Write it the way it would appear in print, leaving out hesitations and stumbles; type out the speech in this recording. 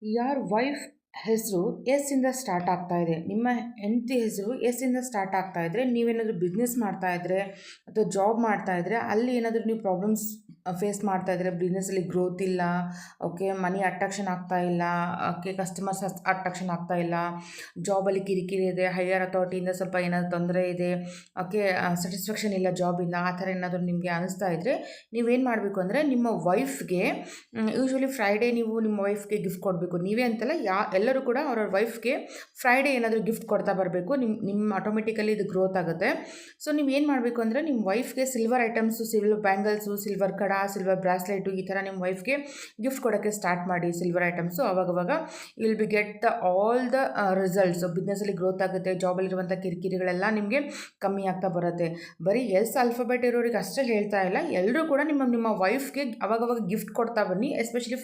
ಯಾರ್ ವೈಫ್ ಹೆಸರು ಎಸ್ ಇಂದ ಸ್ಟಾರ್ಟ್ ಆಗ್ತಾ ಇದೆ, ನಿಮ್ಮ ಹೆಂಡತಿ ಹೆಸರು ಎಸ್ ಇಂದ ಸ್ಟಾರ್ಟ್ ಆಗ್ತಾ ಇದ್ರೆ, ನೀವೇನಾದರೂ ಬಿಸ್ನೆಸ್ ಮಾಡ್ತಾ ಇದ್ರೆ ಅಥವಾ ಜಾಬ್ ಮಾಡ್ತಾ ಇದ್ರೆ, ಅಲ್ಲಿ ಏನಾದರೂ ನೀವು ಪ್ರಾಬ್ಲಮ್ಸ್ ಫೇಸ್ ಮಾಡ್ತಾ ಇದ್ರೆ, ಬಿಸ್ನೆಸ್ಸಲ್ಲಿ ಗ್ರೋತ್ ಇಲ್ಲ, ಓಕೆ ಮನಿ ಅಟ್ರಾಕ್ಷನ್ ಆಗ್ತಾ ಇಲ್ಲ, ಓಕೆ ಕಸ್ಟಮರ್ಸ್ ಅಟ್ರಾಕ್ಷನ್ ಆಗ್ತಾ ಇಲ್ಲ, ಜಾಬಲ್ಲಿ ಕಿರಿಕಿರಿ ಇದೆ, ಹೈಯರ್ ಅಥಾರಿಟಿಯಿಂದ ಸ್ವಲ್ಪ ಏನಾದರೂ ತೊಂದರೆ ಇದೆ, ಓಕೆ ಸ್ಯಾಟಿಸ್ಫ್ಯಾಕ್ಷನ್ ಇಲ್ಲ ಜಾಬಿಂದ, ಆ ಥರ ಏನಾದರೂ ನಿಮಗೆ ಅನಿಸ್ತಾ ಇದ್ದರೆ ನೀವೇನು ಮಾಡಬೇಕು ಅಂದರೆ, ನಿಮ್ಮ ವೈಫ್ಗೆ ಯೂಶ್ವಲಿ ಫ್ರೈಡೇ ನೀವು ನಿಮ್ಮ ವೈಫ್ಗೆ ಗಿಫ್ಟ್ ಕೊಡಬೇಕು. ನೀವೇ ಅಂತಲ್ಲ, ಎಲ್ಲರೂ ಕೂಡ ಅವ್ರವ್ರ ವೈಫ್ಗೆ ಫ್ರೈಡೇ ಏನಾದರೂ ಗಿಫ್ಟ್ ಕೊಡ್ತಾ ಬರಬೇಕು. ನಿಮ್ಮ ಆಟೋಮೆಟಿಕಲಿ ಇದು ಗ್ರೋತ್ ಆಗುತ್ತೆ. ಸೊ ನೀವು ಏನು ಮಾಡಬೇಕು ಅಂದರೆ, ನಿಮ್ಮ ವೈಫ್ಗೆ silver items, silver bangles, silver ಕಡ, ಸಿಲ್ವರ್ ಬ್ರಾಸ್ಲೆಟು ಈ ಥರ ನಿಮ್ಮ ವೈಫ್ಗೆ ಗಿಫ್ಟ್ ಕೊಡೋಕ್ಕೆ ಸ್ಟಾರ್ಟ್ ಮಾಡಿ. ಸಿಲ್ವರ್ ಐಟಮ್ಸು ಅವಾಗವಾಗ will be get all the results. ಬಿಸ್ನೆಸ್ಸಲ್ಲಿ ಗ್ರೋತ್ ಆಗುತ್ತೆ, ಜಾಬಲ್ಲಿರುವಂಥ ಕಿರಿಕಿರಿಗಳೆಲ್ಲ ನಿಮಗೆ ಕಮ್ಮಿ ಆಗ್ತಾ ಬರುತ್ತೆ. ಬರೀ ಎಸ್ ಆಲ್ಫಾಬೆಟ್ ಇರೋರಿಗೆ ಅಷ್ಟೇ ಹೇಳ್ತಾ ಇಲ್ಲ, ಎಲ್ಲರೂ ಕೂಡ ನಿಮ್ಮ ನಿಮ್ಮ ವೈಫ್ಗೆ ಅವಾಗವಾಗ ಗಿಫ್ಟ್ ಕೊಡ್ತಾ ಬನ್ನಿ. ಎಸ್ಪೆಷಲಿ